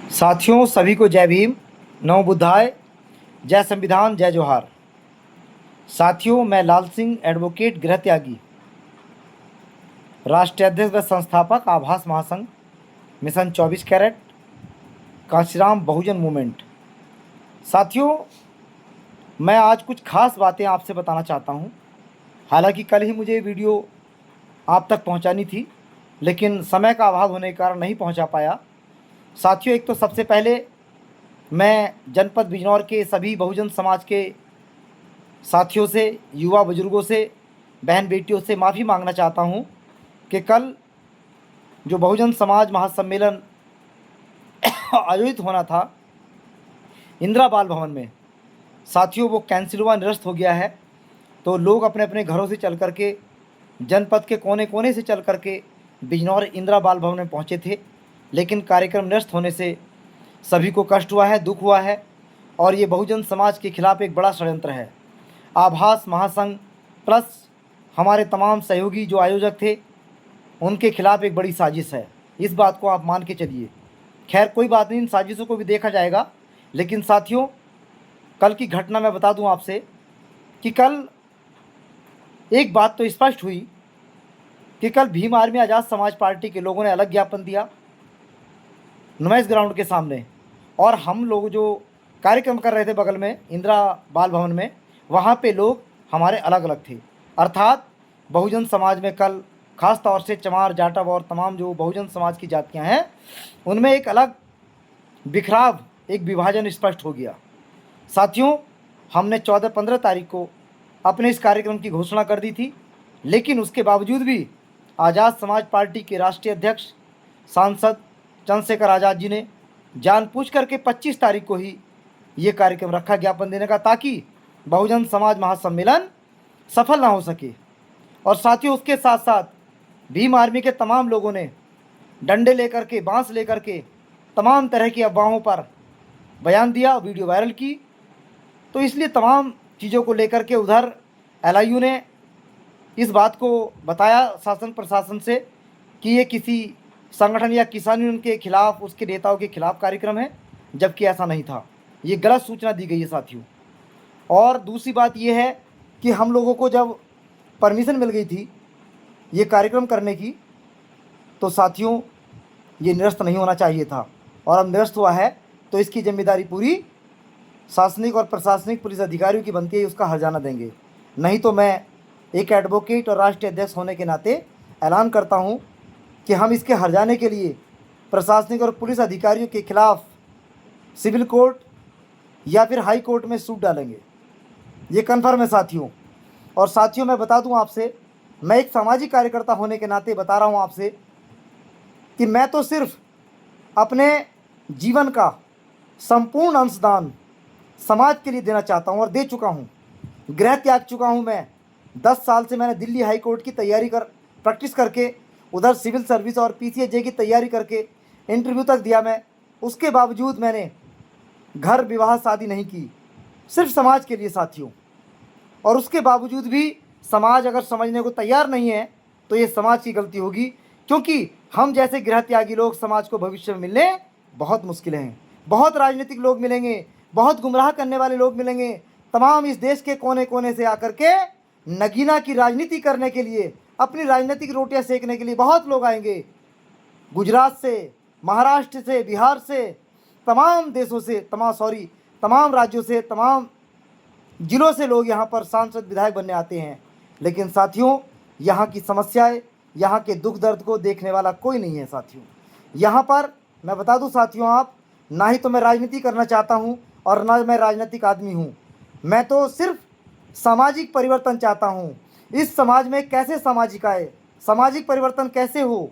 साथियों, सभी को जय भीम, नमो बुद्धाय, जय संविधान, जय जोहार। साथियों, मैं लाल सिंह एडवोकेट गृह त्यागी, राष्ट्रीय अध्यक्ष व संस्थापक आभास महासंघ, मिशन 24 कैरेट, कांशीराम बहुजन मूवमेंट। साथियों, मैं आज कुछ खास बातें आपसे बताना चाहता हूं। हालांकि कल ही मुझे वीडियो आप तक पहुंचानी थी, लेकिन समय का अभाव होने के कारण नहीं पहुंचा पाया। साथियों, एक तो सबसे पहले मैं जनपद बिजनौर के सभी बहुजन समाज के साथियों से, युवा बुजुर्गों से, बहन बेटियों से माफ़ी मांगना चाहता हूं कि कल जो बहुजन समाज महासम्मेलन आयोजित होना था इंदिरा बाल भवन में, साथियों वो कैंसिल हुआ, निरस्त हो गया है। तो लोग अपने अपने घरों से चल कर के, जनपद के कोने कोने से चल कर के बिजनौर इंदिरा बाल भवन में पहुंचे थे, लेकिन कार्यक्रम निरस्त होने से सभी को कष्ट हुआ है, दुख हुआ है, और ये बहुजन समाज के खिलाफ एक बड़ा षड्यंत्र है। आभास महासंघ प्लस हमारे तमाम सहयोगी जो आयोजक थे, उनके खिलाफ एक बड़ी साजिश है। इस बात को आप मान के चलिए। खैर कोई बात नहीं, इन साजिशों को भी देखा जाएगा। लेकिन साथियों, कल की घटना मैं बता दूं आपसे कि कल एक बात तो स्पष्ट हुई कि कल भीम आर्मी आज़ाद समाज पार्टी के लोगों ने अलग ज्ञापन दिया नुमैश ग्राउंड के सामने, और हम लोग जो कार्यक्रम कर रहे थे बगल में इंदिरा बाल भवन में, वहाँ पे लोग हमारे अलग अलग थे। अर्थात बहुजन समाज में कल खास तौर से चमार, जाटव और तमाम जो बहुजन समाज की जातियाँ हैं, उनमें एक अलग बिखराव, एक विभाजन स्पष्ट हो गया। साथियों, हमने 14-15 तारीख को अपने इस कार्यक्रम की घोषणा कर दी थी, लेकिन उसके बावजूद भी आज़ाद समाज पार्टी के राष्ट्रीय अध्यक्ष सांसद चंद्रशेखर आज़ाद जी ने जानबूझ करके 25 तारीख को ही ये कार्यक्रम रखा ज्ञापन देने का, ताकि बहुजन समाज महासम्मेलन सफल ना हो सके। और साथियों, उसके साथ साथ भीम आर्मी के तमाम लोगों ने डंडे लेकर के, बांस लेकर के तमाम तरह की अफवाहों पर बयान दिया, वीडियो वायरल की। तो इसलिए तमाम चीज़ों को लेकर के उधर एलआईयू ने इस बात को बताया शासन प्रशासन से कि ये किसी संगठन या किसान यूनियन के खिलाफ, उसके नेताओं के खिलाफ कार्यक्रम है, जबकि ऐसा नहीं था। ये गलत सूचना दी गई है साथियों। और दूसरी बात ये है कि हम लोगों को जब परमिशन मिल गई थी ये कार्यक्रम करने की, तो साथियों ये निरस्त नहीं होना चाहिए था, और अब निरस्त हुआ है तो इसकी जिम्मेदारी पूरी शासनिक और प्रशासनिक पुलिस अधिकारियों की बनती है, उसका हर्जाना देंगे। नहीं तो मैं एक एडवोकेट और राष्ट्रीय अध्यक्ष होने के नाते ऐलान करता हूं कि हम इसके हर्जाने के लिए प्रशासनिक और पुलिस अधिकारियों के खिलाफ सिविल कोर्ट या फिर हाई कोर्ट में सूट डालेंगे। ये कन्फर्म है साथियों। और साथियों, मैं बता दूं आपसे, मैं एक सामाजिक कार्यकर्ता होने के नाते बता रहा हूं आपसे कि मैं तो सिर्फ अपने जीवन का संपूर्ण अंशदान समाज के लिए देना चाहता हूं, और दे चुका हूं। गृह त्याग चुका हूं मैं। 10 साल से मैंने दिल्ली हाई कोर्ट की तैयारी प्रैक्टिस करके, उधर सिविल सर्विस और पीसीएजे की तैयारी करके इंटरव्यू तक दिया मैं। उसके बावजूद मैंने घर, विवाह, शादी नहीं की, सिर्फ समाज के लिए साथियों। और उसके बावजूद भी समाज अगर समझने को तैयार नहीं है तो ये समाज की गलती होगी, क्योंकि हम जैसे गृह त्यागी लोग समाज को भविष्य में मिलने बहुत मुश्किल हैं। बहुत राजनीतिक लोग मिलेंगे, बहुत गुमराह करने वाले लोग मिलेंगे, तमाम इस देश के कोने कोने से आकर के नगीना की राजनीति करने के लिए, अपनी राजनीतिक रोटियां सेकने के लिए बहुत लोग आएंगे। गुजरात से, महाराष्ट्र से, बिहार से, तमाम देशों से, तमाम राज्यों से, तमाम जिलों से लोग यहाँ पर सांसद, विधायक बनने आते हैं। लेकिन साथियों, यहाँ की समस्याएं, यहाँ के दुख दर्द को देखने वाला कोई नहीं है साथियों। यहाँ पर मैं बता दूं साथियों, आप, ना ही तो मैं राजनीति करना चाहता हूँ और ना मैं राजनीतिक आदमी हूँ। मैं तो सिर्फ सामाजिक परिवर्तन चाहता हूँ। इस समाज में कैसे सामाजिक आए, सामाजिक परिवर्तन कैसे हो,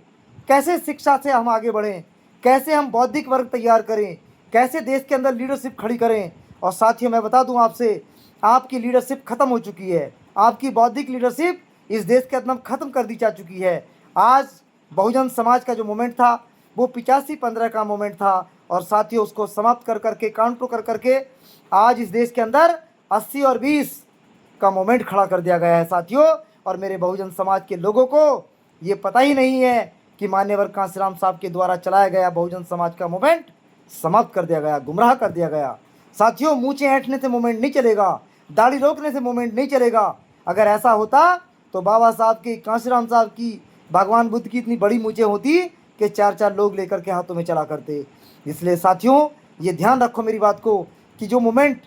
कैसे शिक्षा से हम आगे बढ़ें, कैसे हम बौद्धिक वर्ग तैयार करें, कैसे देश के अंदर लीडरशिप खड़ी करें। और साथियों, मैं बता दूं आपसे, आपकी लीडरशिप ख़त्म हो चुकी है। आपकी बौद्धिक लीडरशिप इस देश के अंदर ख़त्म कर दी जा चुकी है। आज बहुजन समाज का जो मोमेंट था वो 85-15 का मोमेंट था, और साथियों उसको समाप्त कर करके, काउंटर कर करके आज इस देश के अंदर 80 और 20 का मोमेंट खड़ा कर दिया गया है साथियों। और मेरे बहुजन समाज के लोगों को ये पता ही नहीं है कि मान्यवर कांशीराम साहब के द्वारा चलाया गया बहुजन समाज का मूवमेंट समाप्त कर दिया गया, गुमराह कर दिया गया। साथियों, मूंछें ऐंठने से मूवमेंट नहीं चलेगा, दाढ़ी रोकने से मूवमेंट नहीं चलेगा। अगर ऐसा होता तो बाबा साहब की, कांशीराम साहब की, भगवान बुद्ध की इतनी बड़ी मूंछें होती कि 4-4 लोग लेकर के हाथों में चला करते। इसलिए साथियों, ये ध्यान रखो मेरी बात को कि जो मूवमेंट,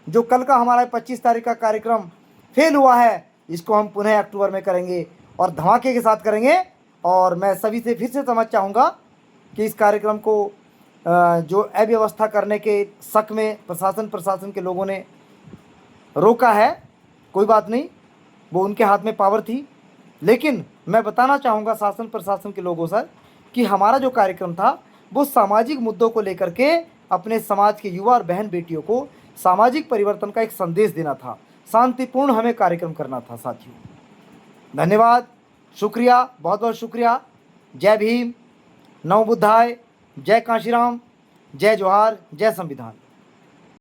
जो कल का हमारा 25 तारीख का कार्यक्रम फेल हुआ है, इसको हम पुनः अक्टूबर में करेंगे और धमाके के साथ करेंगे। और मैं सभी से फिर से समझ चाहूँगा कि इस कार्यक्रम को जो अव्यवस्था करने के शक में प्रशासन के लोगों ने रोका है, कोई बात नहीं, वो उनके हाथ में पावर थी। लेकिन मैं बताना चाहूँगा शासन प्रशासन के लोगों से कि हमारा जो कार्यक्रम था वो सामाजिक मुद्दों को लेकर के अपने समाज के युवा और बहन बेटियों को सामाजिक परिवर्तन का एक संदेश देना था। शांतिपूर्ण हमें कार्यक्रम करना था साथियों। धन्यवाद, शुक्रिया, बहुत बहुत शुक्रिया। जय भीम, नव बुद्धाय, जय कांशीराम, जय जोहार, जय संविधान।